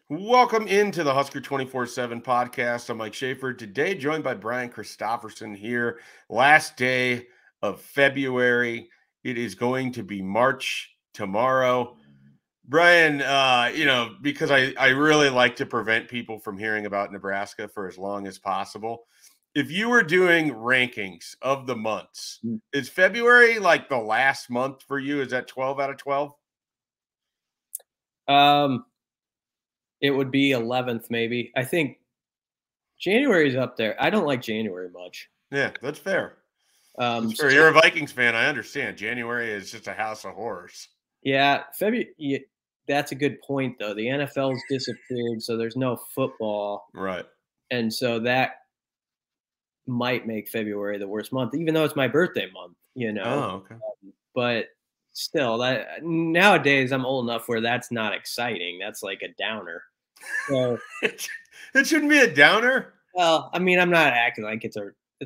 Welcome into the Husker247 Podcast. I'm Mike Schaefer. Today, joined by Brian Christopherson here. Last day of February. It is going to be March tomorrow. Brian, because I really like to prevent people from hearing about Nebraska for as long as possible. If you were doing rankings of the months, is February like the last month for you? Is that 12 out of 12? It would be 11th, maybe. I think January's up there. I don't like January much. Yeah, that's fair. Sure, you're a Vikings fan. I understand. January is just a house of horrors. Yeah, February. That's a good point, though. The NFL's disappeared, so there's no football. Right. And so that might make February the worst month, even though it's my birthday month, Oh, okay. But still, that nowadays I'm old enough where that's not exciting. That's like a downer. So it shouldn't be a downer. Well, I mean, I'm not acting like it's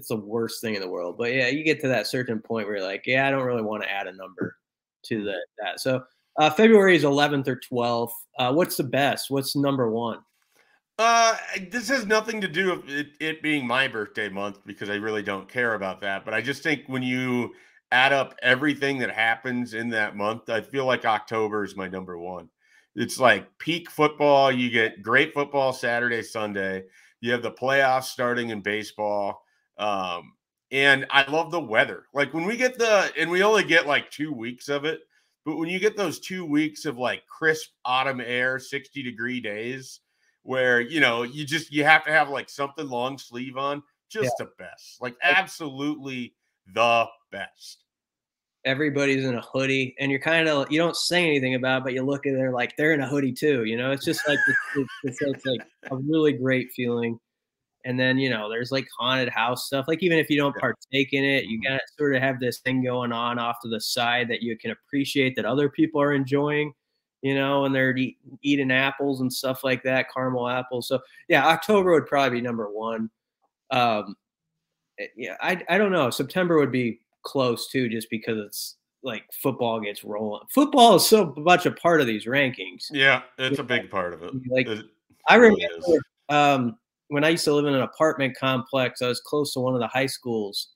the worst thing in the world, but yeah, you get to that certain point where you're like, yeah, I don't really want to add a number to that. So February is 11th or 12th. What's the best? What's number one? This has nothing to do with it being my birthday month because I really don't care about that. But I just think when you add up everything that happens in that month, I feel like October is my number one. It's like peak football. You get great football Saturday, Sunday. You have the playoffs starting in baseball. And I love the weather. Like when we get and we only get like 2 weeks of it, but when you get those 2 weeks of like crisp autumn air, 60-degree days where, you have to have like something long sleeve on, just the best, like absolutely the best. Everybody's in a hoodie and you don't say anything about it, but you look at it like they're in a hoodie too. It's just like, it's like a really great feeling. And then, there's like haunted house stuff. Like even if you don't partake in it, you gotta sort of have this thing going on off to the side that you can appreciate that other people are enjoying, and they're eating apples and stuff like that, caramel apples. So yeah, October would probably be number one. I don't know. September would be close too, just because it's like football gets rolling. Football is so much a part of these rankings. Yeah, it's a big part of it. Like I remember when I used to live in an apartment complex, I was close to one of the high schools,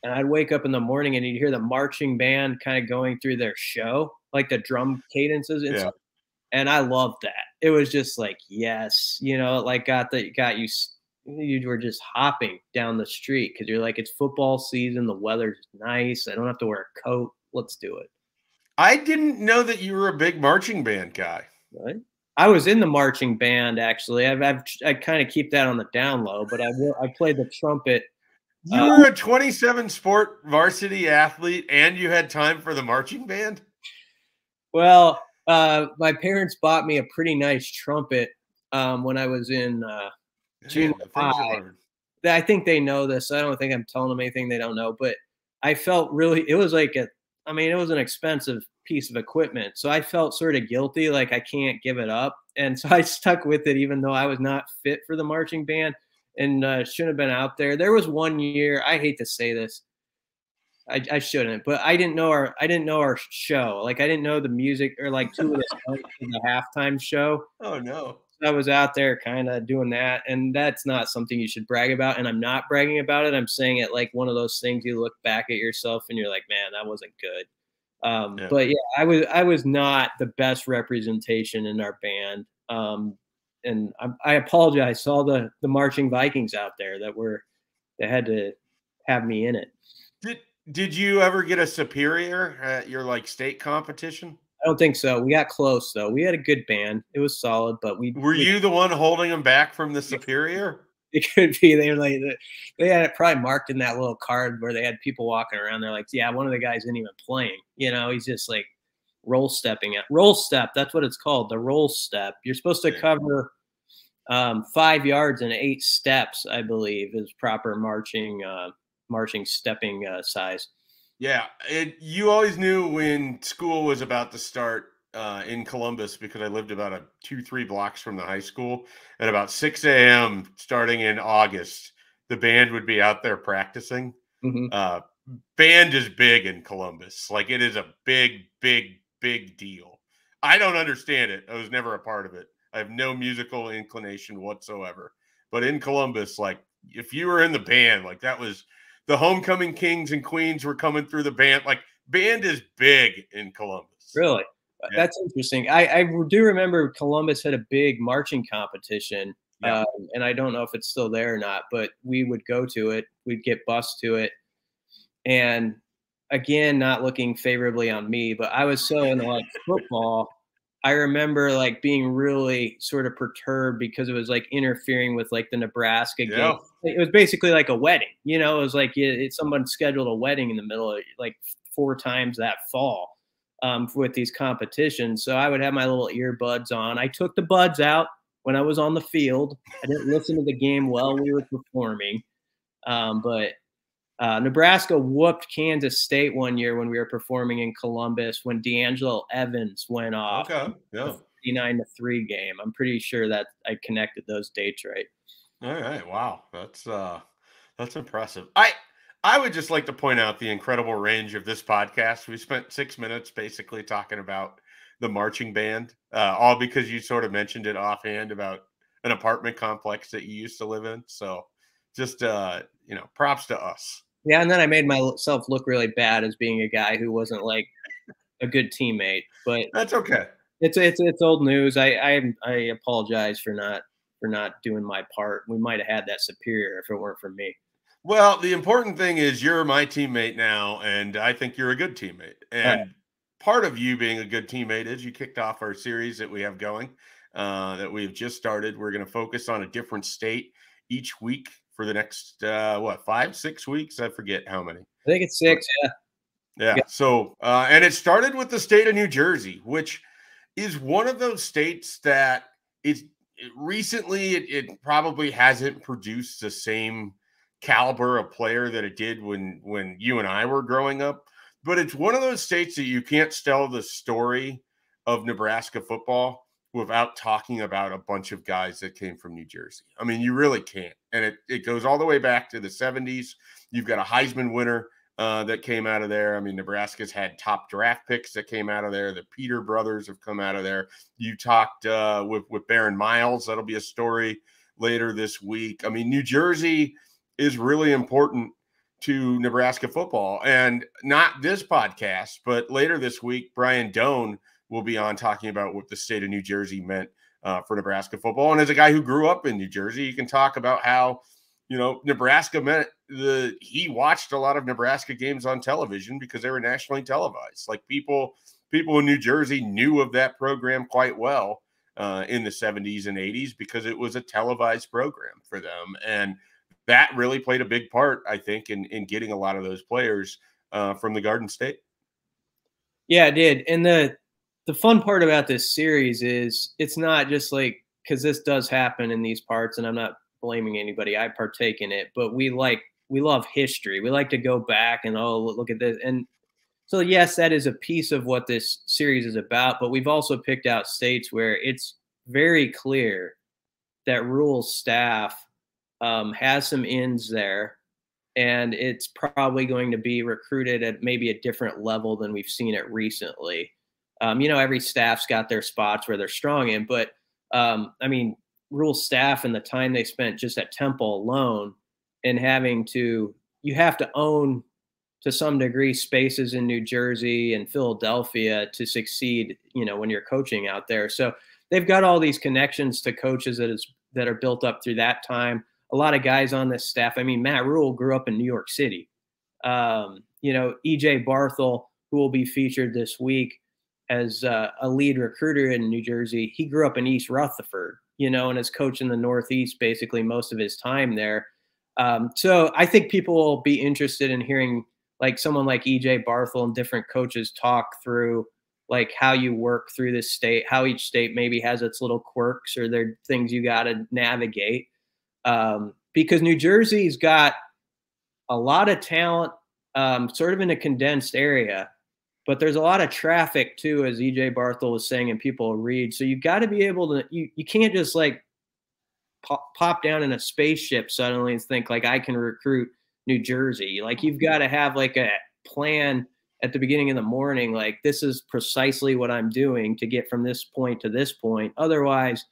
and I'd wake up in the morning and you'd hear the marching band kind of going through their show, like the drum cadences and stuff. And I loved that. It was just like, yes, like got you. You were just hopping down the street because you're like, it's football season. The weather's nice. I don't have to wear a coat. Let's do it. I didn't know that you were a big marching band guy. Right. I was in the marching band, actually. I kind of keep that on the down low, but I played the trumpet. You were a 27 sport varsity athlete and you had time for the marching band? Well, my parents bought me a pretty nice trumpet when I was in junior high. I think they know this. I don't think I'm telling them anything they don't know, but I felt it was like it was an expensive piece of equipment. So I felt sort of guilty, like I can't give it up. And so I stuck with it, even though I was not fit for the marching band and shouldn't have been out there. There was one year, I hate to say this, I shouldn't, but I didn't know our show. Like I didn't know the music or like two of the halftime show. Oh no. I was out there kind of doing that, and that's not something you should brag about, and I'm not bragging about it. I'm saying it like one of those things you look back at yourself and you're like, man, that wasn't good. But yeah, I was not the best representation in our band. And I apologize to all the marching Vikings out there that had to have me in it. Did you ever get a superior at your like state competition? I don't think so. We got close though. We had a good band. It was solid, but were you the one holding them back from the superior? It could be. They had it probably marked in that little card where they had people walking around. They're like, yeah, one of the guys isn't even playing. He's just like roll stepping it. Roll step. That's what it's called. The roll step. You're supposed to cover 5 yards and 8 steps, I believe, is proper marching stepping size. Yeah, you always knew when school was about to start in Columbus because I lived about 2-3 blocks from the high school. At about 6 a.m. starting in August, the band would be out there practicing. Mm-hmm. Band is big in Columbus. Like it is a big, big, big deal. I don't understand it. I was never a part of it. I have no musical inclination whatsoever. But in Columbus, like if you were in the band, like that was the homecoming kings and queens were coming through the band. Like band is big in Columbus. Really? Yeah. That's interesting. I do remember Columbus had a big marching competition, Yeah. and I don't know if it's still there or not, but we would go to it. We'd get bused to it. And again, not looking favorably on me, but I was so into like football. I remember like being really sort of perturbed because it was like interfering with like the Nebraska game. Yeah. It was basically like a wedding, you know, it was like someone scheduled a wedding in the middle of like 4 times that fall with these competitions. So I would have my little earbuds on. I took the buds out when I was on the field. I didn't listen to the game while we were performing. But Nebraska whooped Kansas State one year when we were performing in Columbus when D'Angelo Evans went off. Okay. Yeah. 59-3 game. I'm pretty sure that I connected those dates right. All right. Wow. That's impressive. I would just like to point out the incredible range of this podcast. We spent 6 minutes basically talking about the marching band, all because you sort of mentioned it offhand about an apartment complex that you used to live in. So just, props to us. Yeah, and then I made myself look really bad as being a guy who wasn't like a good teammate. But that's okay. It's old news. I apologize for not doing my part. We might have had that superior if it weren't for me. Well, the important thing is you're my teammate now, and I think you're a good teammate. And part of you being a good teammate is you kicked off our series that we have going, that we've just started. We're going to focus on a different state each week for the next 5, 6 weeks. I forget how many. I think it's 6. Yeah. So, and it started with the state of New Jersey, which is one of those states that recently it probably hasn't produced the same caliber of player that it did when you and I were growing up. But it's one of those states that you can't tell the story of Nebraska football without talking about a bunch of guys that came from New Jersey. I mean, you really can't. And it goes all the way back to the 70s. You've got a Heisman winner that came out of there. I mean, Nebraska's had top draft picks that came out of there. The Peter brothers have come out of there. You talked with Baron Miles. That'll be a story later this week. I mean, New Jersey is really important to Nebraska football. And not this podcast, but later this week, Brian Doan will be on talking about what the state of New Jersey meant for Nebraska football. And as a guy who grew up in New Jersey, you can talk about how, Nebraska meant he watched a lot of Nebraska games on television because they were nationally televised. Like people in New Jersey knew of that program quite well in the 70s and 80s because it was a televised program for them. And that really played a big part, I think, in getting a lot of those players from the Garden State. Yeah, it did. And the fun part about this series is it's not just like, because this does happen in these parts, and I'm not blaming anybody. I partake in it, but we love history. We like to go back and, look at this. And so, yes, that is a piece of what this series is about, but we've also picked out states where it's very clear that Rule's staff has some ins there, and it's probably going to be recruited at maybe a different level than we've seen it recently. Every staff's got their spots where they're strong in, but Rule's staff and the time they spent just at Temple alone and you have to own to some degree spaces in New Jersey and Philadelphia to succeed, when you're coaching out there. So they've got all these connections to coaches that are built up through that time. A lot of guys on this staff. I mean, Matt Rule grew up in New York City. EJ Barthel, who will be featured this week as a lead recruiter in New Jersey, he grew up in East Rutherford, and has coached in the Northeast basically most of his time there. So I think people will be interested in hearing like someone like EJ Barthel and different coaches talk through like how you work through this state, how each state maybe has its little quirks or their things you got to navigate. Because New Jersey's got a lot of talent, sort of in a condensed area, but there's a lot of traffic too, as EJ Barthel was saying, and people read. So you got to be able to, you can't just like pop down in a spaceship suddenly and think like I can recruit New Jersey. Like you've got to have like a plan at the beginning of the morning. Like this is precisely what I'm doing to get from this point to this point. Otherwise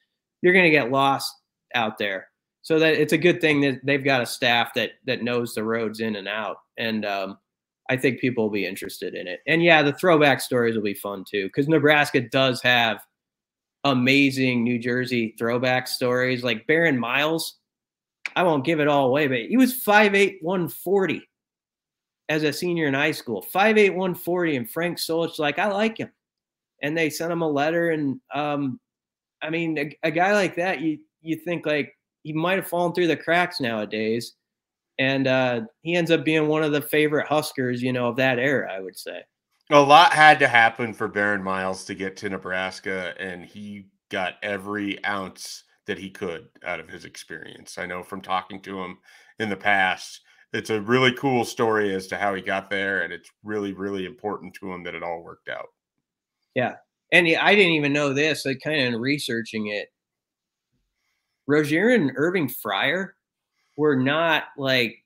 you're going to get lost out there. So that it's a good thing that they've got a staff that knows the roads in and out. And I think people will be interested in it. And yeah, the throwback stories will be fun too, because Nebraska does have amazing New Jersey throwback stories. Like Baron Miles, I won't give it all away, but he was 5'8", 140 as a senior in high school. 5'8", 140, and Frank Solich like, I like him. And they sent him a letter. And I mean, a guy like that, you think like he might have fallen through the cracks nowadays. And he ends up being one of the favorite Huskers, of that era, I would say. A lot had to happen for Baron Miles to get to Nebraska, and he got every ounce that he could out of his experience. I know from talking to him in the past, it's a really cool story as to how he got there, and it's really, really important to him that it all worked out. Yeah. And I didn't even know this, like kind of researching it. Rozier and Irving Fryer were not like,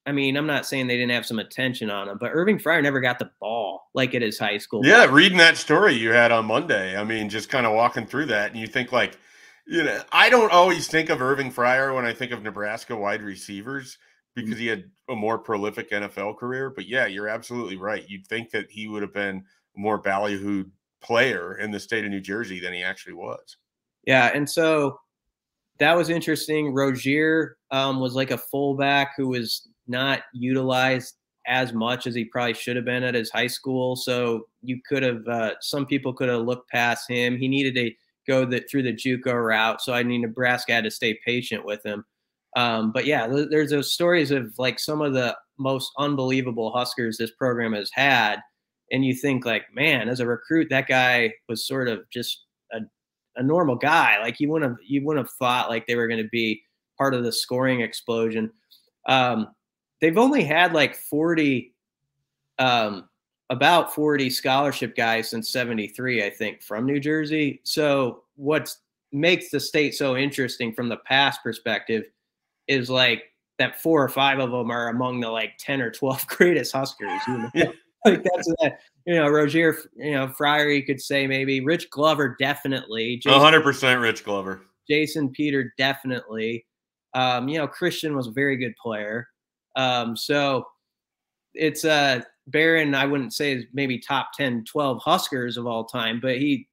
I mean, I'm not saying they didn't have some attention on him, but Irving Fryer never got the ball like at his high school. Yeah, reading that story you had on Monday, I mean, just kind of walking through that, and you think like, I don't always think of Irving Fryer when I think of Nebraska wide receivers because he had a more prolific NFL career. But yeah, you're absolutely right. You'd think that he would have been a more ballyhooed player in the state of New Jersey than he actually was. Yeah, and so that was interesting. Rozier was like a fullback who was not utilized as much as he probably should have been at his high school. So you could have, some people could have looked past him. He needed to go through the JUCO route. So I mean, Nebraska had to stay patient with him. But yeah, there's those stories of like some of the most unbelievable Huskers this program has had. And you think like, man, as a recruit, that guy was sort of just a normal guy. Like you wouldn't have thought like they were going to be part of the scoring explosion. They've only had like about 40 scholarship guys since 73, I think, from New Jersey. So what makes the state so interesting from the past perspective is like that 4 or 5 of them are among the like 10 or 12 greatest Huskers. Yeah. Like that's that, Rozier, Fryer, you could say maybe. Rich Glover, definitely. 100% Rich Glover. Jason Peter, definitely. Christian was a very good player. So it's Barron, I wouldn't say is maybe top 10, 12 Huskers of all time, but he's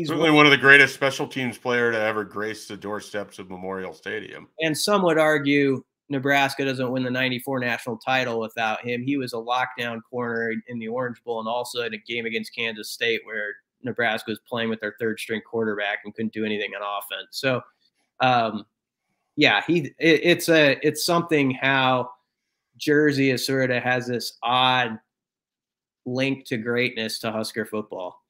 certainly one of the greatest special teams player to ever grace the doorsteps of Memorial Stadium. And some would argue Nebraska doesn't win the 94 national title without him. He was a lockdown corner in the Orange Bowl and also in a game against Kansas State where Nebraska was playing with their third string quarterback and couldn't do anything on offense. So, yeah, it's something how Jersey is sort of has this odd link to greatness to Husker football.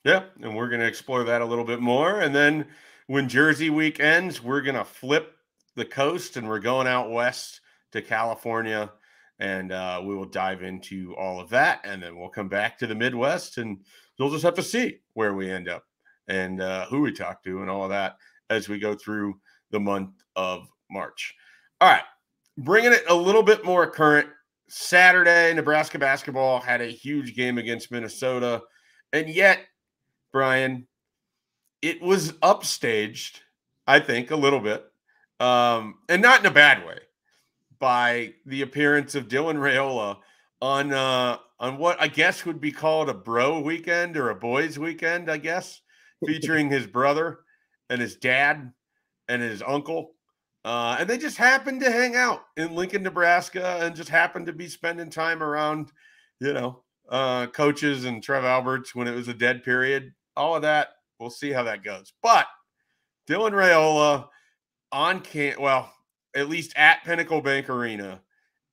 Yeah, and we're going to explore that a little bit more. And then when Jersey week ends, we're going to flip the coast and we're going out west to California, and we will dive into all of that. And then we'll come back to the Midwest, and you'll just have to see where we end up and who we talk to and all of that as we go through the month of March. All right, bringing it a little bit more current. Saturday, Nebraska basketball had a huge game against Minnesota, and yet, Brian, it was upstaged, I think, a little bit, and not in a bad way, by the appearance of Dylan Raiola on what I guess would be called a bro weekend or a boys weekend, I guess, featuring his brother and his dad and his uncle. And they just happened to hang out in Lincoln, Nebraska, and just happened to be spending time around, coaches and Trev Alberts when it was a dead period. All of that, we'll see how that goes. But Dylan Raiola at least at Pinnacle Bank Arena,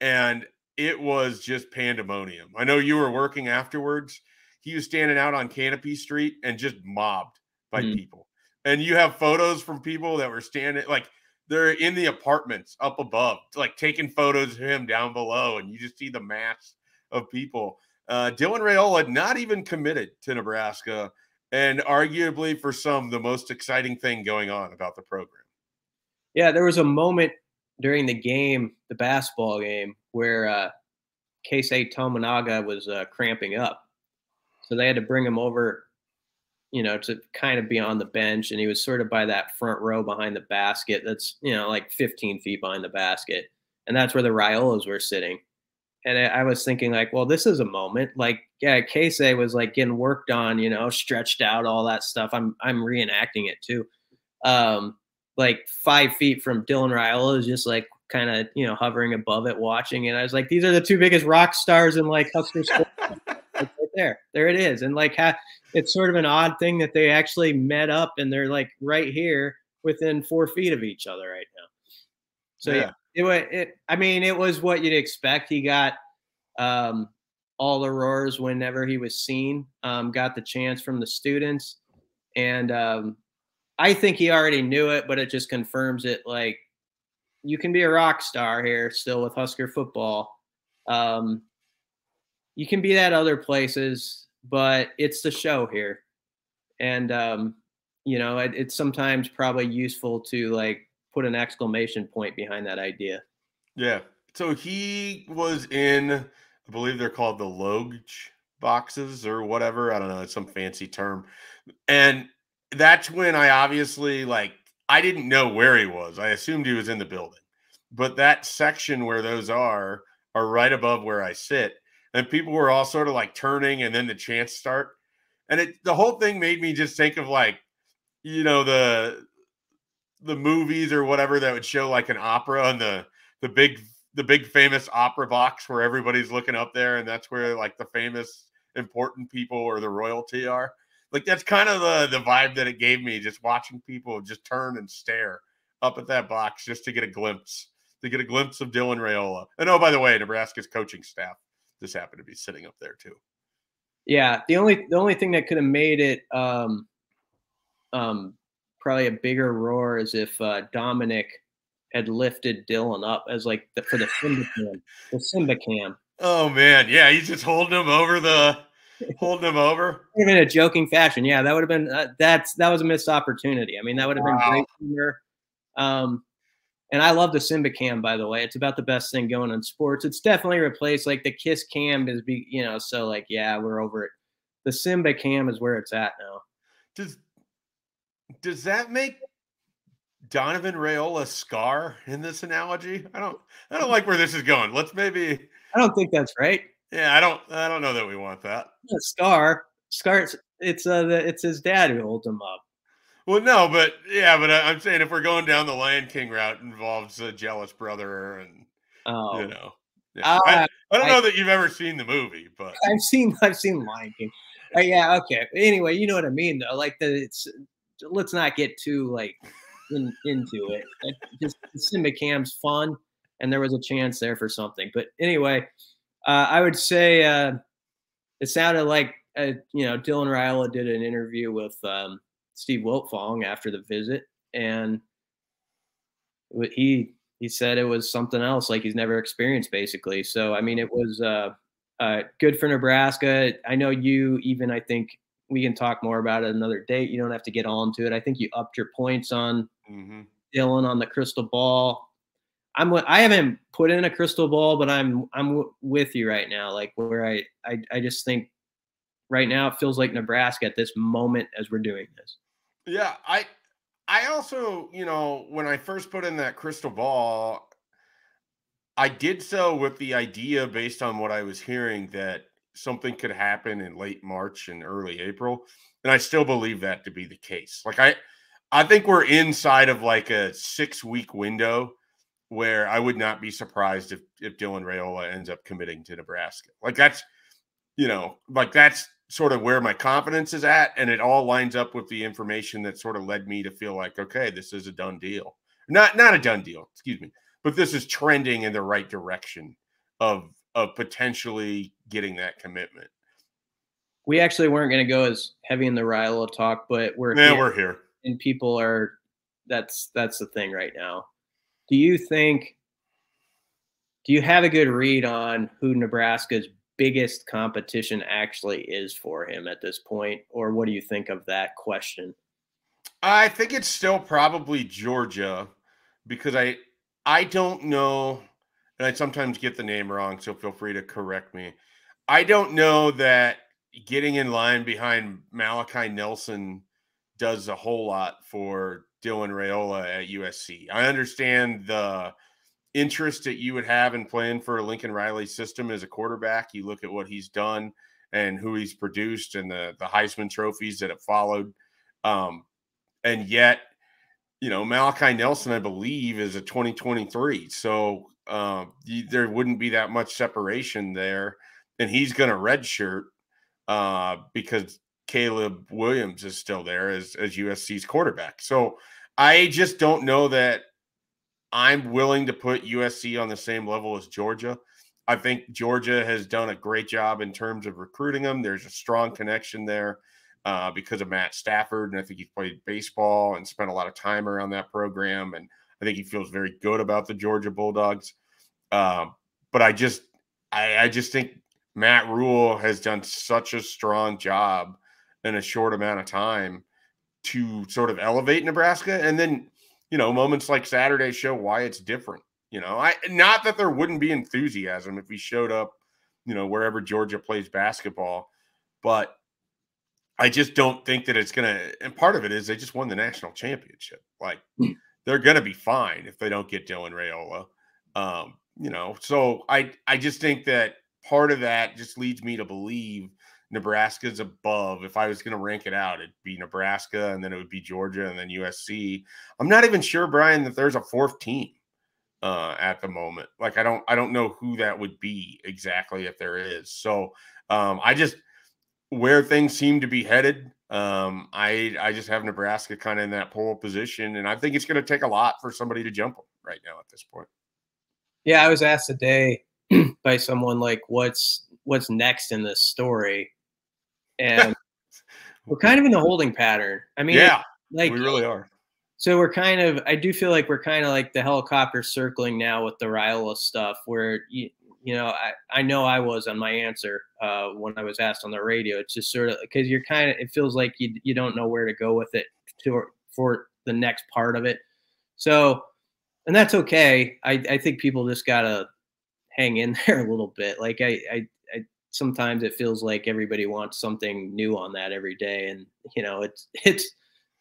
and it was just pandemonium. I know you were working afterwards. He was standing out on Canopy Street and just mobbed by people. And you have photos from people that were standing, like they're in the apartments up above, like taking photos of him down below, and you just see the mass of people. Dylan Raiola not even committed to Nebraska, and arguably for some, the most exciting thing going on about the program. Yeah, there was a moment during the game, the basketball game, where Keisei Tominaga was cramping up. So they had to bring him over, to kind of be on the bench. And he was sort of by that front row behind the basket. That's, like 15 feet behind the basket. And that's where the Raiolas were sitting. And I was thinking like, well, this is a moment. Like, yeah, Casey was like getting worked on, stretched out, all that stuff. I'm reenacting it too. Like 5 feet from Dylan Raiola is just like kind of, hovering above it, watching. And I was like, these are the two biggest rock stars in like Husker sports. Like right there it is. And like, it's sort of an odd thing that they actually met up and they're like right here within 4 feet of each other right now. So yeah. It was what you'd expect. He got all the roars whenever he was seen, got the chance from the students. And I think he already knew it, but it just confirms it. Like, you can be a rock star here still with Husker football. You can be that other places, but it's the show here. And, it's sometimes probably useful to like put an exclamation point behind that idea. Yeah. So he was in, I believe they're called the Loge boxes or whatever. I don't know. It's some fancy term. And that's when I obviously I didn't know where he was. I assumed he was in the building. But that section where those are right above where I sit. And people were all sort of like turning and then the chants start. And the whole thing made me just think of the movies or whatever that would show like an opera on the big famous opera box where everybody's looking up there, and that's where like the famous important people or the royalty are. Like, that's kind of the vibe that it gave me, just watching people just turn and stare up at that box just to get a glimpse of Dylan Raiola. And oh, by the way, Nebraska's coaching staff just happened to be sitting up there too. Yeah, the only thing that could have made it probably a bigger roar is if Dominic had lifted Dylan up as like for the Simba cam. Oh man, yeah, he's just holding him over. In a joking fashion, yeah, that would have been that was a missed opportunity. I mean, that would have been great humor. And I love the Simba cam, by the way. It's about the best thing going in sports. It's definitely replaced like the Kiss cam is, so like, yeah, we're over it. The Simba cam is where it's at now. Does that make Donovan Raiola scar in this analogy? I don't like where this is going. I don't think that's right. Yeah, I don't know that we want that. Scar, it's his dad who holds him up. Well, no, but I'm saying if we're going down the Lion King route, involves a jealous brother, and Yeah. I don't know that you've ever seen the movie, but I've seen Lion King. Yeah, okay. Anyway, you know what I mean, though. Like let's not get too like into it. Just the Simba cam's fun, and there was a chance there for something. But anyway, I would say it sounded like Dylan Raiola did an interview with Steve Wiltfong after the visit, and he said it was something else like he's never experienced, basically. So I mean, it was good for Nebraska. I know I think we can talk more about it another date. You don't have to get all into it. I think you upped your points on Dylan on the crystal ball. I haven't put in a crystal ball, but I'm with you right now. Like, where I just think right now it feels like Nebraska at this moment as we're doing this. Yeah, I also, when I first put in that crystal ball, I did so with the idea, based on what I was hearing, that something could happen in late March and early April. And I still believe that to be the case. Like, I think we're inside of like a 6-week window where I would not be surprised if Dylan Raiola ends up committing to Nebraska. Like, that's sort of where my confidence is at. And it all lines up with the information that sort of led me to feel like, okay, this is a done deal. Not a done deal, excuse me, but this is trending in the right direction of potentially getting that commitment. We actually weren't going to go as heavy in the Raiola talk, but we're here. And people are, that's the thing right now. Do you have a good read on who Nebraska's biggest competition actually is for him at this point? Or what do you think of that question? I think it's still probably Georgia, because I don't know, and I sometimes get the name wrong, so feel free to correct me. I don't know that getting in line behind Malachi Nelson does a whole lot for Dylan Raiola at USC. I understand the interest that you would have in playing for a Lincoln Riley system as a quarterback. You look at what he's done and who he's produced and the Heisman trophies that have followed. And yet, Malachi Nelson, I believe, is a 2023. So there wouldn't be that much separation there. And he's going to redshirt because Caleb Williams is still there as USC's quarterback. So I just don't know that I'm willing to put USC on the same level as Georgia. I think Georgia has done a great job in terms of recruiting them. There's a strong connection there because of Matt Stafford, and I think he's played baseball and spent a lot of time around that program, and I think he feels very good about the Georgia Bulldogs. But I just think Matt Rule has done such a strong job in a short amount of time to sort of elevate Nebraska, and then moments like Saturday show why it's different. Not that there wouldn't be enthusiasm if he showed up, wherever Georgia plays basketball, but I just don't think that it's going to, and part of it is they just won the national championship. Like they're going to be fine if they don't get Dylan Raiola. So I just think that part of that just leads me to believe Nebraska's above. If I was going to rank it out, it'd be Nebraska, and then it would be Georgia, and then USC. I'm not even sure, Brian, that there's a fourth team at the moment. Like I don't know who that would be exactly if there is. So I just where things seem to be headed. I just have Nebraska kind of in that pole position, and I think it's going to take a lot for somebody to jump them right now at this point. Yeah, I was asked today by someone like, what's next in this story? And we're kind of in the holding pattern. I mean, yeah, like we really are. So I do feel like we're kind of like the helicopter circling now with the Raiola stuff where, I know I was on my answer when I was asked on the radio. It's just sort of because it feels like you don't know where to go with it for the next part of it. So, and that's okay. I think people just got to hang in there a little bit. Like I sometimes it feels like everybody wants something new on that every day. And,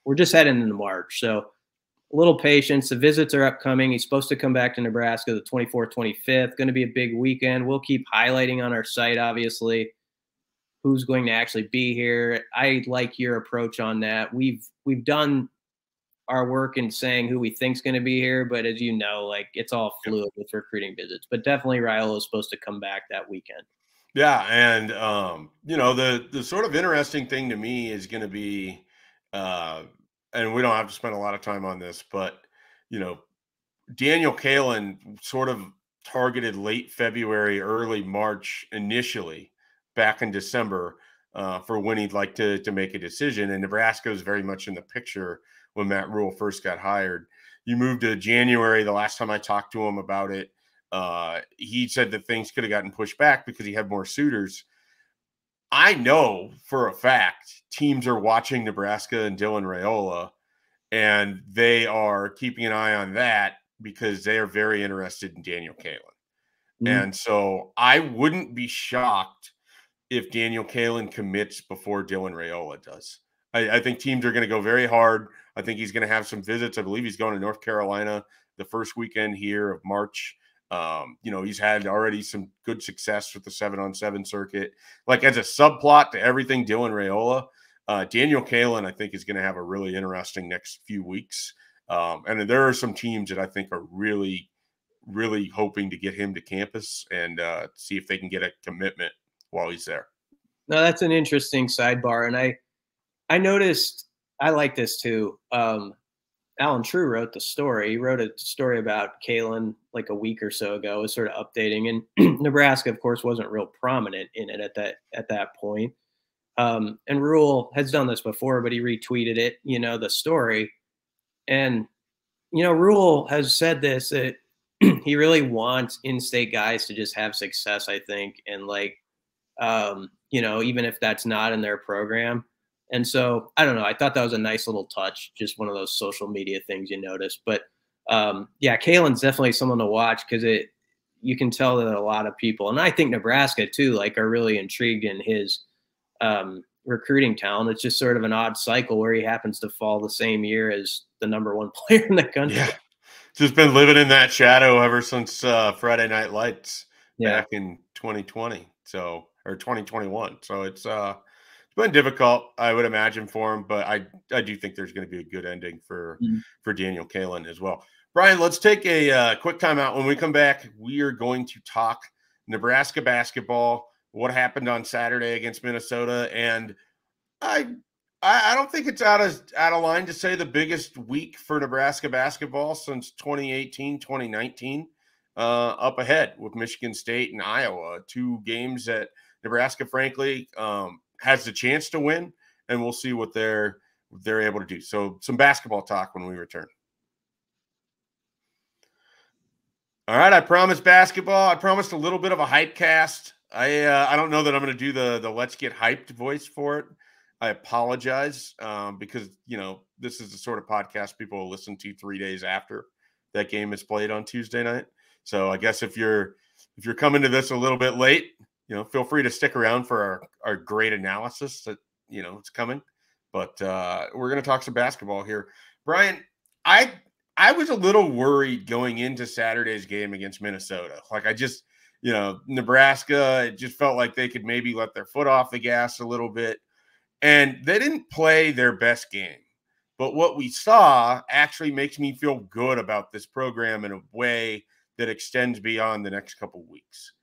we're just heading into March. So a little patience. The visits are upcoming. He's supposed to come back to Nebraska the 24th, 25th. Going to be a big weekend. We'll keep highlighting on our site, obviously, who's going to actually be here. I like your approach on that. We've done our work in saying who we think's going to be here, but as you know, like it's all fluid with recruiting visits. But definitely Raiola is supposed to come back that weekend. Yeah, and the sort of interesting thing to me is going to be, and we don't have to spend a lot of time on this, but Daniel Kalen sort of targeted late February, early March initially, back in December, for when he'd like to make a decision. And Nebraska was very much in the picture when Matt Rule first got hired. You moved to January. The last time I talked to him about it, he said that things could have gotten pushed back because he had more suitors. I know for a fact teams are watching Nebraska and Dylan Raiola, and they are keeping an eye on that because they are very interested in Daniel Kalen. And so I wouldn't be shocked if Daniel Kalen commits before Dylan Raiola does. I think teams are going to go very hard. I think he's going to have some visits. I believe he's going to North Carolina the first weekend here of March. He's had already some good success with the 7-on-7 circuit. Like as a subplot to everything Dylan Raiola, Daniel Kalen, I think, is going to have a really interesting next few weeks. And there are some teams that I think are really, really hoping to get him to campus and see if they can get a commitment while he's there. No, that's an interesting sidebar. And I noticed, I like this too. Alan True wrote the story. He wrote a story about Kalen like a week or so ago, was sort of updating. And Nebraska, of course, wasn't real prominent in it at that point. And Rule has done this before, but he retweeted it, the story. And, Rule has said this, that he really wants in-state guys to just have success, I think. And even if that's not in their program. And so, I don't know. I thought that was a nice little touch, just one of those social media things you notice. But, Kalen's definitely someone to watch because you can tell that a lot of people, and I think Nebraska too, are really intrigued in his recruiting talent. It's just sort of an odd cycle where he happens to fall the same year as the #1 player in the country. Yeah. Just been living in that shadow ever since Friday Night Lights back in 2020, or 2021. So it's been difficult, I would imagine, for him, but I do think there's going to be a good ending for Daniel Kaelin as well. Brian, let's take a quick timeout. When we come back, we are going to talk Nebraska basketball, what happened on Saturday against Minnesota, and I don't think it's out of line to say the biggest week for Nebraska basketball since 2018, 2019, up ahead with Michigan State and Iowa, 2 games that Nebraska, frankly, has the chance to win, and we'll see what they're able to do. So some basketball talk when we return. All right, I promised basketball. I promised a little bit of a hype cast. I don't know that I'm going to do the let's get hyped voice for it. I apologize because, this is the sort of podcast people will listen to 3 days after that game is played on Tuesday night. So I guess if you're coming to this a little bit late, feel free to stick around for our great analysis that, it's coming. But we're going to talk some basketball here. Brian, I was a little worried going into Saturday's game against Minnesota. Like I just, Nebraska, it just felt like they could maybe let their foot off the gas a little bit. And they didn't play their best game. But what we saw actually makes me feel good about this program in a way that extends beyond the next couple of weeks.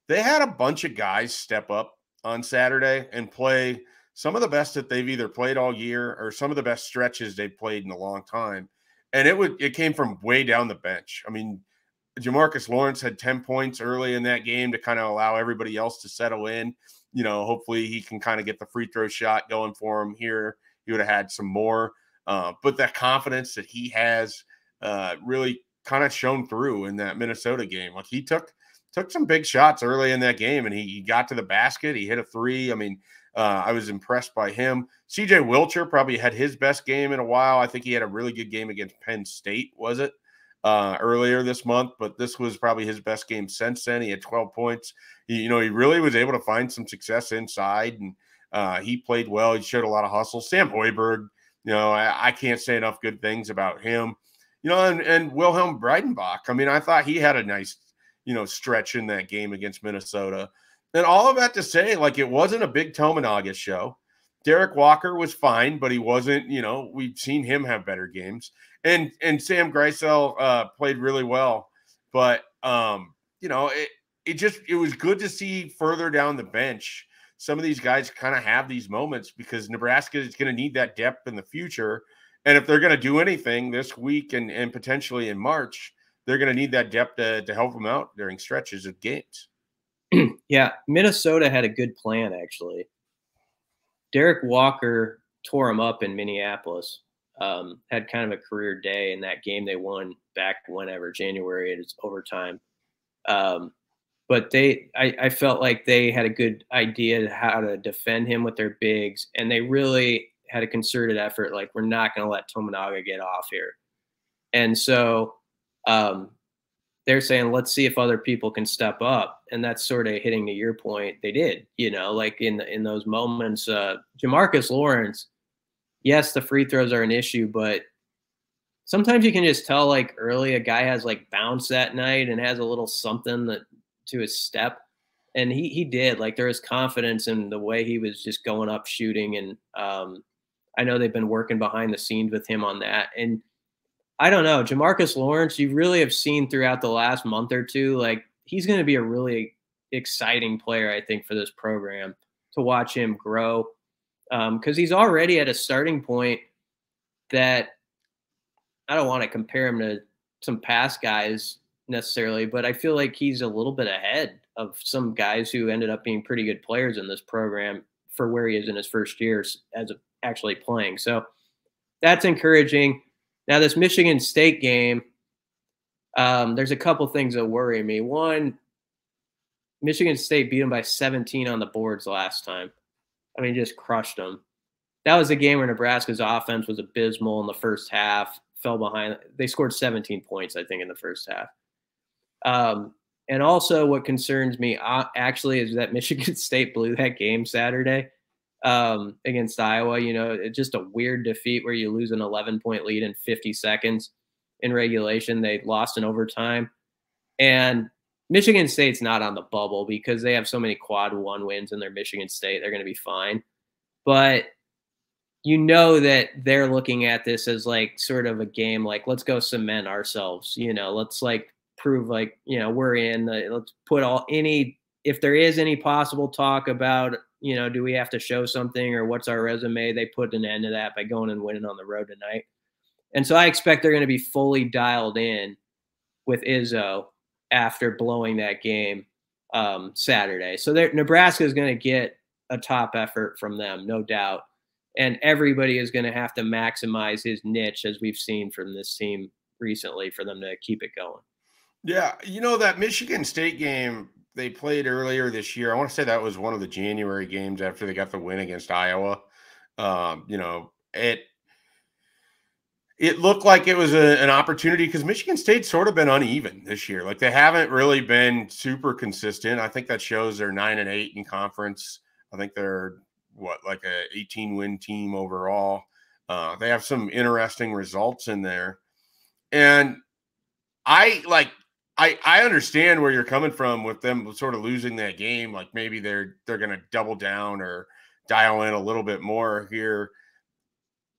They had a bunch of guys step up on Saturday and play some of the best that they've either played all year or some of the best stretches they've played in a long time. And it came from way down the bench. I mean, Jamarcus Lawrence had 10 points early in that game to kind of allow everybody else to settle in. Hopefully he can kind of get the free throw shot going for him here. He would have had some more. But that confidence that he has really kind of shown through in that Minnesota game. Like he took some big shots early in that game, and he got to the basket. He hit a 3. I mean, I was impressed by him. CJ Wilcher probably had his best game in a while. I think he had a really good game against Penn State, was it? Earlier this month, but this was probably his best game since then. He had 12 points. He really was able to find some success inside, and he played well. He showed a lot of hustle. Sam Hoiberg, I can't say enough good things about him. And Wilhelm Breidenbach. I mean, I thought he had a nice, stretch in that game against Minnesota. And all of that to say, like, it wasn't a big Tominaga show. Derek Walker was fine, but he wasn't, we've seen him have better games. And Sam Greisel played really well. But, it was good to see further down the bench some of these guys kind of have these moments, because Nebraska is going to need that depth in the future. And if they're going to do anything this week and potentially in March, they're going to need that depth to help them out during stretches of games. Yeah, Minnesota had a good plan, actually. Derek Walker tore him up in Minneapolis. Had kind of a career day in that game. They won back whenever, January, and it's overtime. But I felt like they had a good idea how to defend him with their bigs, and they really had a concerted effort. Like, we're not going to let Tominaga get off here. And so they're saying, let's see if other people can step up. And that's sort of hitting to your point. They did, like in those moments. Jamarcus Lawrence, yes, the free throws are an issue, but sometimes you can just tell, like, early a guy has like bounce that night and has a little something to his step. And he did. Like, there was confidence in the way he was just going up shooting. And I know they've been working behind the scenes with him on that. And I don't know, Jamarcus Lawrence, you really have seen throughout the last month or two, like, he's going to be a really exciting player, I think, for this program, to watch him grow. Because he's already at a starting point that I don't want to compare him to some past guys necessarily, but I feel like he's a little bit ahead of some guys who ended up being pretty good players in this program for where he is in his first years as actually playing. So that's encouraging. Now, this Michigan State game, there's a couple things that worry me. One, Michigan State beat them by 17 on the boards last time. I mean, just crushed them. That was a game where Nebraska's offense was abysmal in the first half, fell behind. They scored 17 points, I think, in the first half. And also what concerns me actually is that Michigan State blew that game Saturday. against Iowa. You know, it's just a weird defeat where you lose an 11-point lead in 50 seconds in regulation. They lost in overtime. And Michigan State's not on the bubble because they have so many quad one wins in their Michigan State. They're going to be fine. But you know that they're looking at this as like sort of a game, like, let's go cement ourselves, you know, let's like prove like, you know, we're in, let's put if there is any possible talk about, you know, do we have to show something or what's our resume? They put an end to that by going and winning on the road tonight. And so I expect they're going to be fully dialed in with Izzo after blowing that game Saturday. So Nebraska is going to get a top effort from them, no doubt. And everybody is going to have to maximize his niche, as we've seen from this team recently, for them to keep it going. Yeah. You know, that Michigan State game they played earlier this year, I want to say that was one of the January games after they got the win against Iowa. You know, it looked like it was an opportunity because Michigan State's sort of been uneven this year. Like, they haven't really been super consistent. I think that shows they're 9-8 in conference. I think they're like a 18-win team overall. They have some interesting results in there. And I understand where you're coming from with them sort of losing that game. Like, maybe they're going to double down or dial in a little bit more here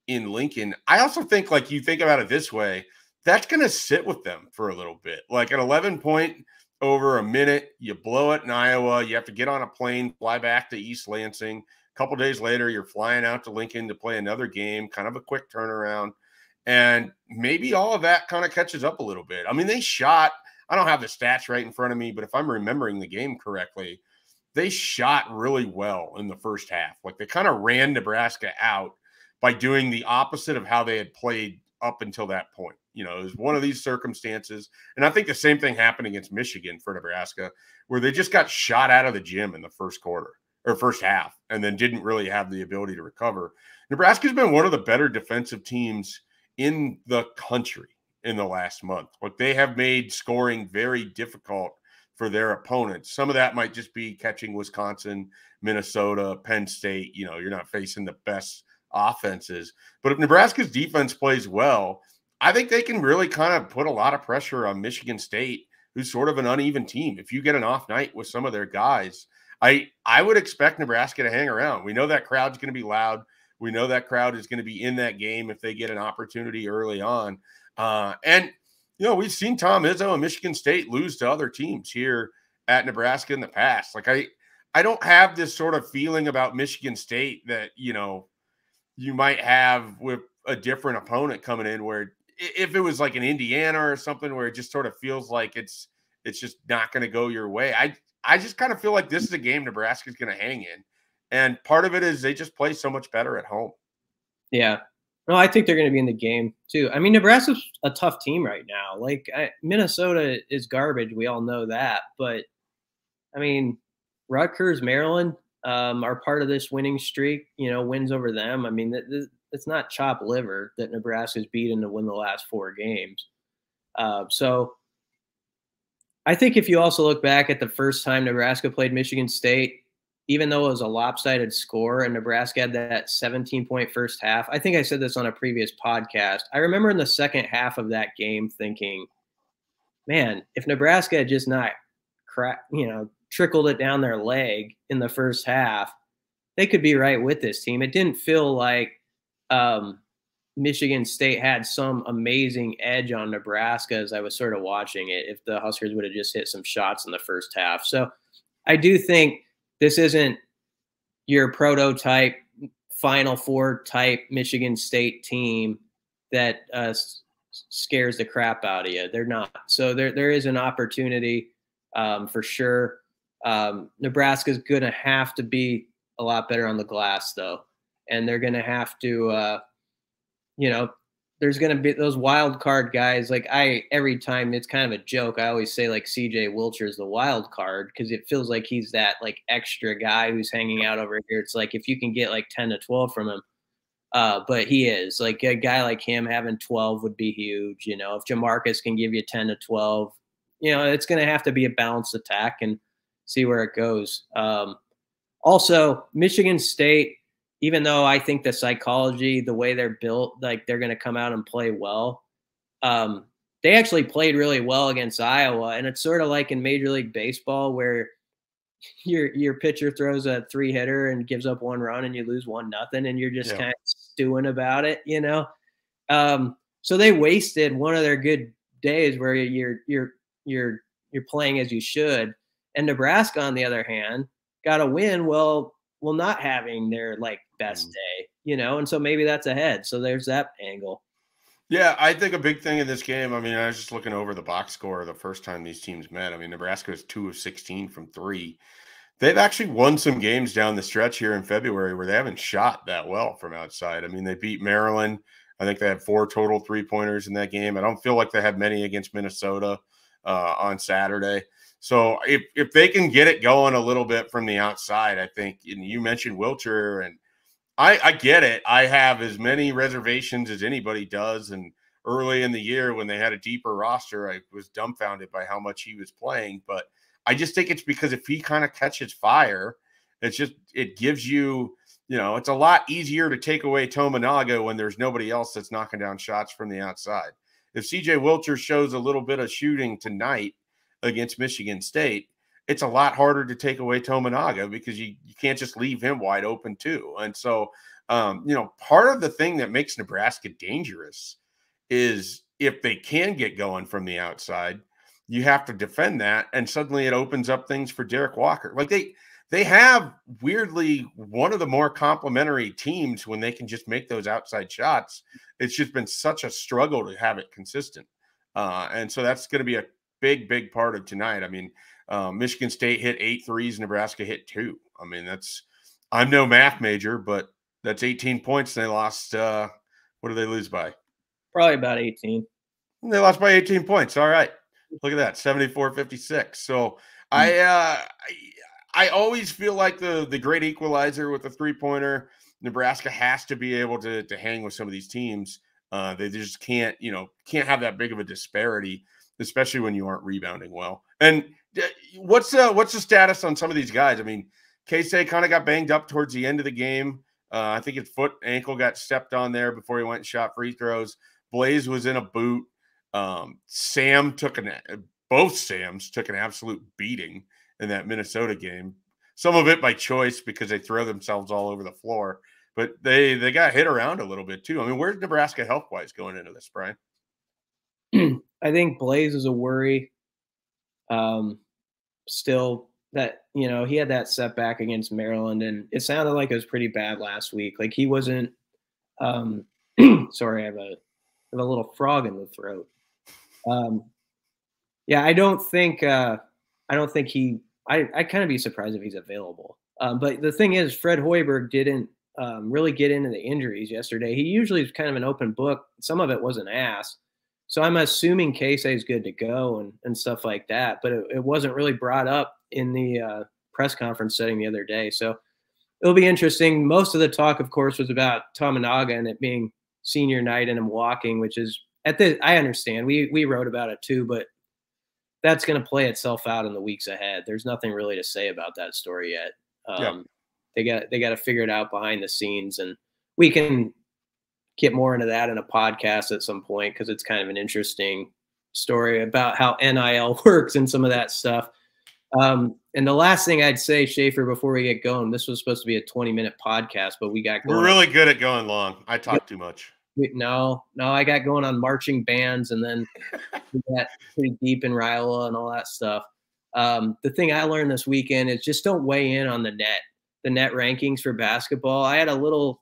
in Lincoln. I also think, like, you think about it this way, that's going to sit with them for a little bit. Like, an 11-point over a minute, you blow it in Iowa, you have to get on a plane, fly back to East Lansing. A couple days later, you're flying out to Lincoln to play another game, kind of a quick turnaround. And maybe all of that kind of catches up a little bit. I mean, they shot, I don't have the stats right in front of me, but if I'm remembering the game correctly, they shot really well in the first half. Like, they kind of ran Nebraska out by doing the opposite of how they had played up until that point. You know, it was one of these circumstances. And I think the same thing happened against Michigan for Nebraska, where they just got shot out of the gym in the first quarter or first half and then didn't really have the ability to recover. Nebraska's been one of the better defensive teams in the country in the last month. Like, they have made scoring very difficult for their opponents. Some of that might just be catching Wisconsin, Minnesota, Penn State. You know, you're not facing the best offenses. But if Nebraska's defense plays well, I think they can really kind of put a lot of pressure on Michigan State, who's sort of an uneven team. If you get an off night with some of their guys, I would expect Nebraska to hang around. We know that crowd's going to be loud. We know that crowd is going to be in that game if they get an opportunity early on. And, you know, we've seen Tom Izzo and Michigan State lose to other teams here at Nebraska in the past. Like, I don't have this sort of feeling about Michigan State that, you know, you might have with a different opponent coming in, where if it was like an Indiana or something where it just sort of feels like it's just not going to go your way. I just kind of feel like this is a game Nebraska's going to hang in. And part of it is they just play so much better at home. Yeah. No, I think they're going to be in the game too. I mean, Nebraska's a tough team right now. Like, Minnesota is garbage. We all know that. But, I mean, Rutgers, Maryland are part of this winning streak, you know, wins over them. I mean, it's not chopped liver that Nebraska's beaten to win the last 4 games. So I think if you also look back at the first time Nebraska played Michigan State, even though it was a lopsided score and Nebraska had that 17-point first half, I think I said this on a previous podcast. I remember in the second half of that game thinking, man, if Nebraska had just not trickled it down their leg in the first half, they could be right with this team. It didn't feel like Michigan State had some amazing edge on Nebraska as I was sort of watching it, if the Huskers would have just hit some shots in the first half. So I do think this isn't your prototype Final Four type Michigan State team that scares the crap out of you. They're not. So there is an opportunity for sure. Nebraska's going to have to be a lot better on the glass, though. And they're going to have to, there's going to be those wild card guys. Like, every time it's kind of a joke, I always say like CJ Wilcher is the wild card, because it feels like he's that like extra guy who's hanging out over here. It's like if you can get like 10 to 12 from him, but he is like a guy like him having 12 would be huge. You know, if Jamarcus can give you 10 to 12, you know, it's going to have to be a balanced attack and see where it goes. Also, Michigan State, even though I think the psychology, the way they're built, like they're going to come out and play well. They actually played really well against Iowa, and it's sort of like in Major League Baseball where your pitcher throws a 3-hitter and gives up 1 run and you lose 1-0, and you're just kind of stewing about it, you know. So they wasted one of their good days where you're playing as you should. And Nebraska, on the other hand, got a win while not having their like best day, you know. And so maybe that's ahead. So there's that angle. Yeah, I think a big thing in this game, I mean, I was just looking over the box score the first time these teams met. I mean, Nebraska was 2 of 16 from 3. They've actually won some games down the stretch here in February where they haven't shot that well from outside. I mean, they beat Maryland. I think they had 4 total 3-pointers in that game. I don't feel like they had many against Minnesota on Saturday. So if they can get it going a little bit from the outside, I think, and you mentioned Wilcher, and I get it. I have as many reservations as anybody does. And early in the year when they had a deeper roster, I was dumbfounded by how much he was playing. But I just think it's because if he kind of catches fire, it gives you, you know, it's a lot easier to take away Tominaga when there's nobody else that's knocking down shots from the outside. If CJ Wilcher shows a little bit of shooting tonight against Michigan State, it's a lot harder to take away Tominaga because you can't just leave him wide open too. And so, you know, part of the thing that makes Nebraska dangerous is if they can get going from the outside, you have to defend that. And suddenly it opens up things for Derek Walker. Like they have weirdly one of the more complementary teams when they can just make those outside shots. It's just been such a struggle to have it consistent. And so that's going to be a big part of tonight. I mean, Michigan State hit 8 threes, Nebraska hit 2. I mean, I'm no math major, but that's 18 points. They lost, what did they lose by? Probably about 18. They lost by 18 points. All right. Look at that, 74-56. So I always feel like the great equalizer with the 3-pointer, Nebraska has to be able to hang with some of these teams. They just can't have that big of a disparity, especially when you aren't rebounding well. And what's the status on some of these guys? I mean, Casey kind of got banged up towards the end of the game. I think his ankle got stepped on there before he went and shot free throws. Blaze was in a boot. Both Sams took an absolute beating in that Minnesota game. Some of it by choice because they throw themselves all over the floor, but they got hit around a little bit too. I mean, where's Nebraska health-wise going into this, Brian? I think Blaze is a worry. Still that, you know, he had that setback against Maryland and it sounded like it was pretty bad last week. Like he wasn't, sorry, I have a little frog in the throat. Yeah, I kind of be surprised if he's available. But the thing is, Fred Hoiberg didn't really get into the injuries yesterday. He usually is kind of an open book. Some of it wasn't asked. So I'm assuming Casey is good to go and stuff like that. But it wasn't really brought up in the press conference setting the other day. So it'll be interesting. Most of the talk, of course, was about Tominaga and it being senior night and him walking, which is I understand. We wrote about it too, but that's going to play itself out in the weeks ahead. There's nothing really to say about that story yet. They got to figure it out behind the scenes, and we can get more into that in a podcast at some point because it's kind of an interesting story about how NIL works and some of that stuff. And the last thing I'd say, Schaefer, before we get going, this was supposed to be a 20-minute podcast, but we're really good at going long. I talk too much. No, I got going on marching bands, and then we got pretty deep in Raiola and all that stuff. The thing I learned this weekend is just don't weigh in on the net rankings for basketball. I had a little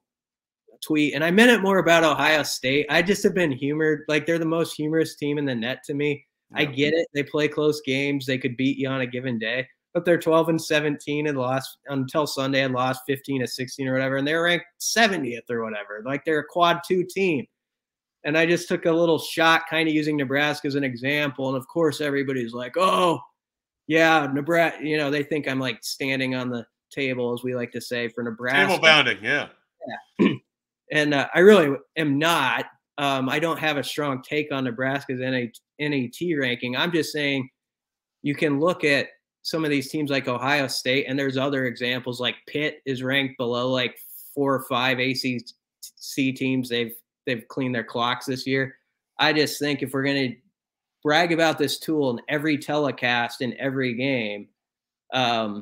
tweet, and I meant it more about Ohio State. I just have been humored. Like, they're the most humorous team in the net to me. Yeah. I get it. They play close games. They could beat you on a given day, but they're 12-17 and lost until Sunday and lost 15-16 or whatever. And they're ranked 70th or whatever. Like, they're a quad 2 team. And I just took a little shot kind of using Nebraska as an example. And of course, everybody's like, oh yeah, Nebraska, you know, they think I'm like standing on the table, as we like to say, for Nebraska. Table bounding. Yeah. And I really am not. I don't have a strong take on Nebraska's NAT ranking. I'm just saying you can look at some of these teams like Ohio State, and there's other examples like Pitt is ranked below like 4 or 5 ACC teams they've cleaned their clocks this year. I just think if we're going to brag about this tool in every telecast in every game, I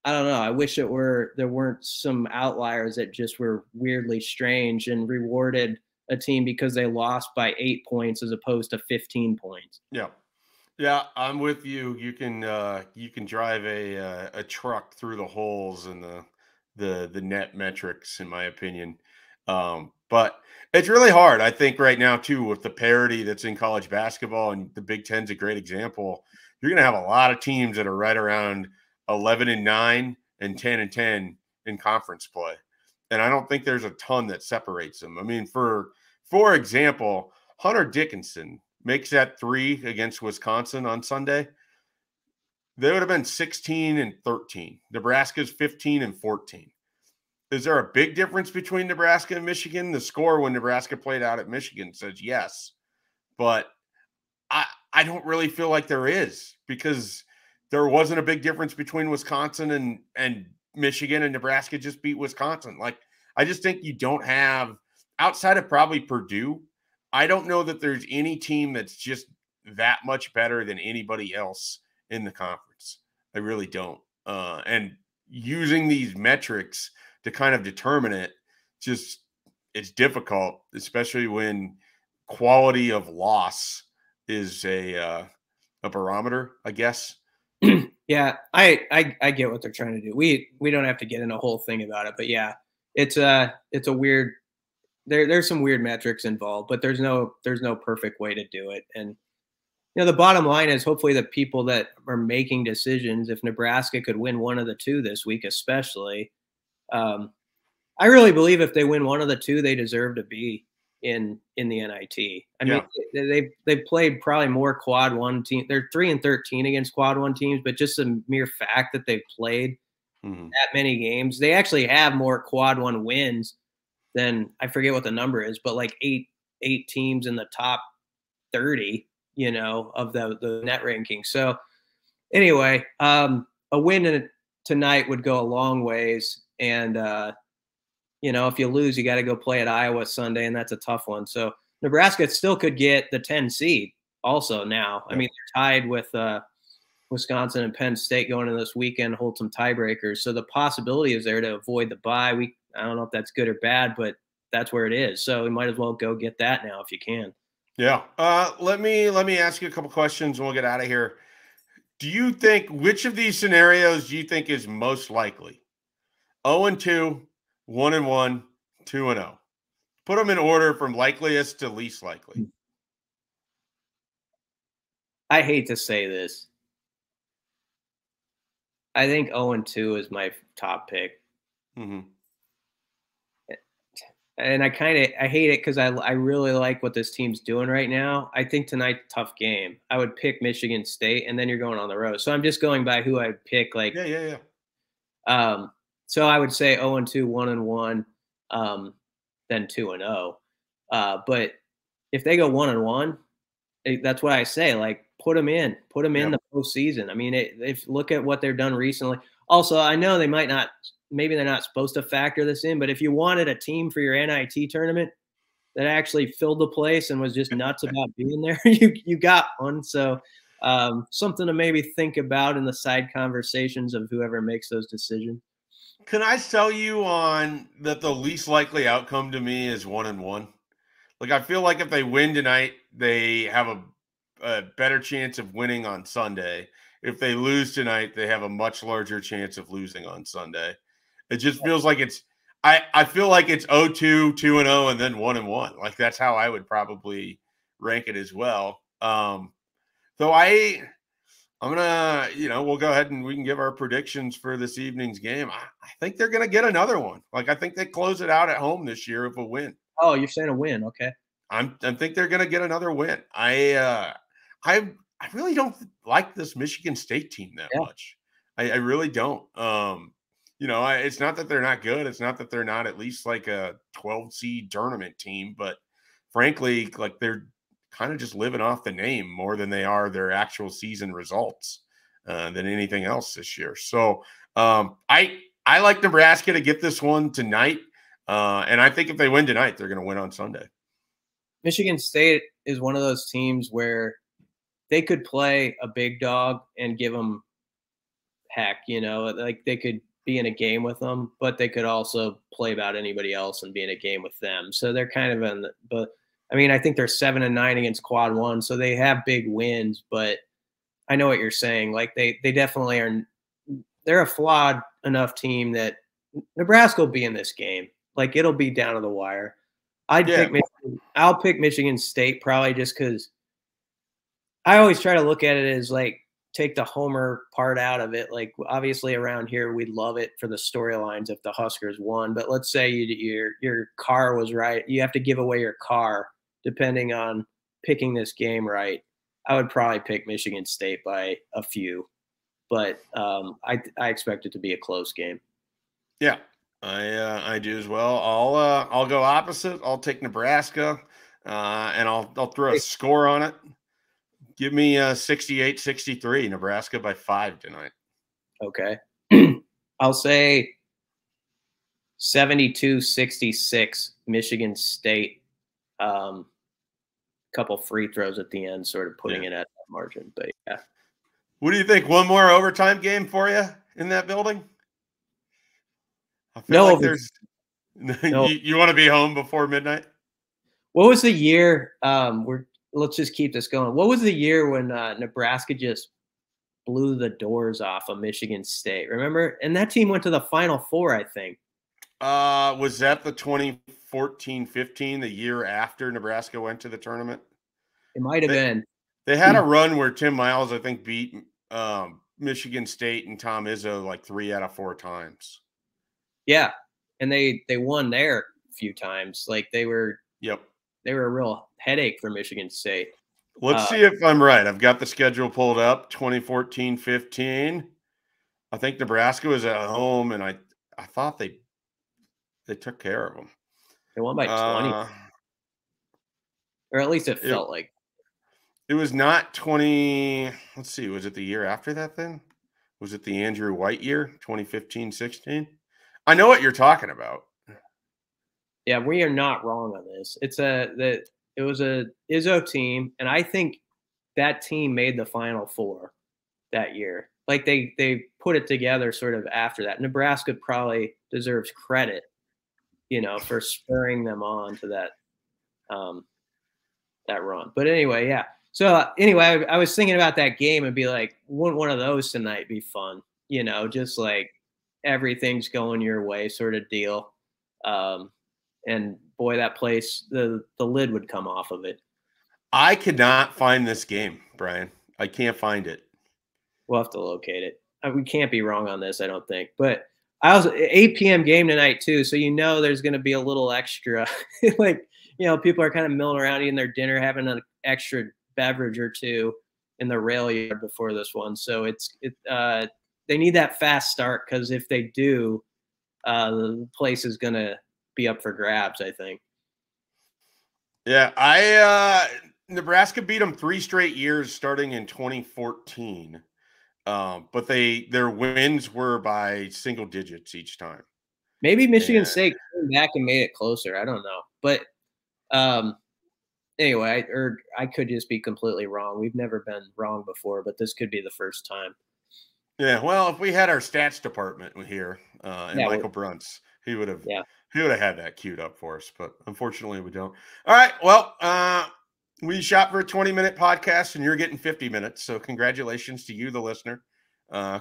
don't know. I wish there weren't some outliers that just were weirdly strange and rewarded a team because they lost by 8 points as opposed to 15 points. Yeah. Yeah, I'm with you. You can drive a truck through the holes in the net metrics, in my opinion. But it's really hard, I think, right now too, with the parity that's in college basketball, and the Big Ten's a great example. You're going to have a lot of teams that are right around 11-9 and 10-10 in conference play, and I don't think there's a ton that separates them. I mean, for example, Hunter Dickinson makes that 3 against Wisconsin on Sunday. They would have been 16-13. Nebraska's 15-14. Is there a big difference between Nebraska and Michigan? The score when Nebraska played out at Michigan says yes, but I don't really feel like there is, because there wasn't a big difference between Wisconsin and Michigan, and Nebraska just beat Wisconsin. Like, I just think you don't have, outside of probably Purdue, I don't know that there's any team that's just that much better than anybody else in the conference. I really don't. And using these metrics to kind of determine it, it's difficult, especially when quality of loss is a barometer, I guess. Yeah, I get what they're trying to do. We don't have to get in a whole thing about it, but yeah, it's a weird. There's some weird metrics involved, but there's no perfect way to do it. And the bottom line is, hopefully the people that are making decisions, if Nebraska could win one of the two this week, especially, I really believe if they win one of the two, they deserve to be in the NIT. I mean, they've played probably more quad one team. They're 3-13 against quad one teams, but just the mere fact that they've played that many games, they actually have more quad one wins than, I forget what the number is, but like eight teams in the top 30, of the net ranking. So anyway, a win tonight would go a long ways. And, if you lose, you got to go play at Iowa Sunday, and that's a tough one. So Nebraska still could get the 10 seed also now. I mean, they're tied with Wisconsin and Penn State going into this weekend, hold some tiebreakers. So the possibility is there to avoid the bye. I don't know if that's good or bad, but that's where it is. So we might as well go get that now if you can. Yeah. Let me ask you a couple questions and we'll get out of here. Do you think, which of these scenarios do you think is most likely? 0-2, 1-1, 2-0. Put them in order from likeliest to least likely. I hate to say this. I think 0-2 is my top pick. Mm-hmm. And I hate it because I really like what this team's doing right now. I think tonight's a tough game. I would pick Michigan State, and then you're going on the road. So I'm just going by who I'd pick. Like, yeah. So I would say 0-2, 1-1, then 2-0. But if they go 1-1, that's what I say. Like, put them in the postseason. I mean, if look at what they've done recently. Also, I know maybe they're not supposed to factor this in, but if you wanted a team for your NIT tournament that actually filled the place and was just nuts about being there, you got one. So something to maybe think about in the side conversations of whoever makes those decisions. Can I tell you on that the least likely outcome to me is 1-1? Like, I feel like if they win tonight, they have a better chance of winning on Sunday. If they lose tonight, they have a much larger chance of losing on Sunday. It just feels like I feel like it's 0-2, 2-0, and then 1-1. Like, that's how I would probably rank it as well. So I'm gonna, we'll go ahead and we can give our predictions for this evening's game. I think they're gonna get another one. Like, I think they close it out at home this year with a win. Oh, you're saying a win? Okay. I think they're gonna get another win. I really don't like this Michigan State team that much. I really don't. It's not that they're not good. It's not that they're not at least like a 12 seed tournament team, but frankly, like, they're kind of just living off the name more than they are their actual season results than anything else this year. So I like Nebraska to get this one tonight. And I think if they win tonight, they're going to win on Sunday. Michigan State is one of those teams where they could play a big dog and give them heck, like they could be in a game with them, but they could also play about anybody else and be in a game with them. So they're kind of but I mean, I think they're 7-9 against quad one. So they have big wins, but I know what you're saying. Like they definitely are. They're a flawed enough team that Nebraska will be in this game. Like it'll be down to the wire. I'll pick Michigan State probably just because I always try to look at it as like take the homer part out of it. Like obviously around here we'd love it for the storylines if the Huskers won, but let's say your car was right. You have to give away your car depending on picking this game right. I would probably pick Michigan State by a few, but I expect it to be a close game. Yeah, I do as well. I'll go opposite. I'll take Nebraska, and I'll throw a score on it. Give me 68-63, Nebraska by 5 tonight. Okay. I'll say 72-66, Michigan State. Couple free throws at the end, sort of putting it at that margin. But yeah. What do you think? One more overtime game for you in that building? I feel like there's you want to be home before midnight? What was the year? Let's just keep this going. What was the year when Nebraska just blew the doors off of Michigan State? Remember? And that team went to the Final Four, I think. Was that the 2014-15, the year after Nebraska went to the tournament? It might have been. They had a run where Tim Miles, I think, beat Michigan State and Tom Izzo like 3 out of 4 times. Yeah, and they won there a few times. Like they were a real headache for Michigan State. Let's see if I'm right. I've got the schedule pulled up. 2014-15. I think Nebraska was at home, and I thought they took care of them. They won by 20. Or at least it felt like. It was not 20. Let's see. Was it the year after that then? Was it the Andrew White year, 2015-16? I know what you're talking about. Yeah, we are not wrong on this. It was a Izzo team, and I think that team made the Final Four that year. Like they put it together sort of after that. Nebraska probably deserves credit, for spurring them on to that that run. But anyway, yeah. So anyway, I was thinking about that game and be like, wouldn't one of those tonight be fun? Just like everything's going your way sort of deal. And boy, that place, the lid would come off of it. I could not find this game, Brian. I can't find it. We'll have to locate it. We can't be wrong on this, I don't think. But I was 8 p.m. game tonight too, so there's going to be a little extra. Like people are kind of milling around eating their dinner, having an extra beverage or two in the rail yard before this one. So they need that fast start because if they do, the place is going to be up for grabs, I think. Yeah, Nebraska beat them 3 straight years starting in 2014. But their wins were by single digits each time. Maybe Michigan State came back and made it closer. I don't know. But anyway, I could just be completely wrong. We've never been wrong before, but this could be the first time. Yeah, well, if we had our stats department here and Michael Bruntz, he would have had that queued up for us, but unfortunately we don't. All right, well, we shot for a 20-minute podcast, and you're getting 50 minutes, so congratulations to you, the listener.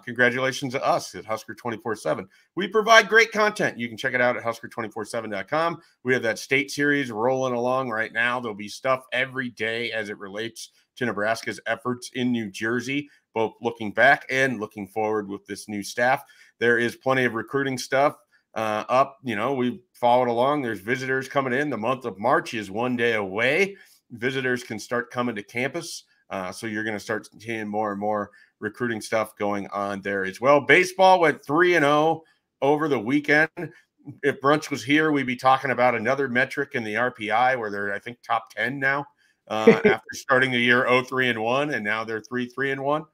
Congratulations to us at Husker247. We provide great content. You can check it out at Husker247.com. We have that state series rolling along right now. There'll be stuff every day as it relates to Nebraska's efforts in New Jersey, both looking back and looking forward with this new staff. There is plenty of recruiting stuff up. We followed along. There's visitors coming in. The month of March is 1 day away. Visitors can start coming to campus. So you're going to start seeing more and more recruiting stuff going on there as well. Baseball went 3-0 over the weekend. If Brunch was here, we'd be talking about another metric in the RPI where they're, I think, top 10 now after starting the year 0-3-1, and now they're 3-3-1.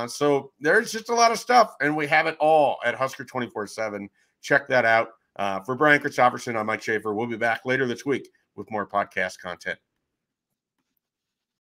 So there's just a lot of stuff, and we have it all at Husker247. Check that out. For Brian Christopherson, I'm Mike Schaefer. We'll be back later this week with more podcast content.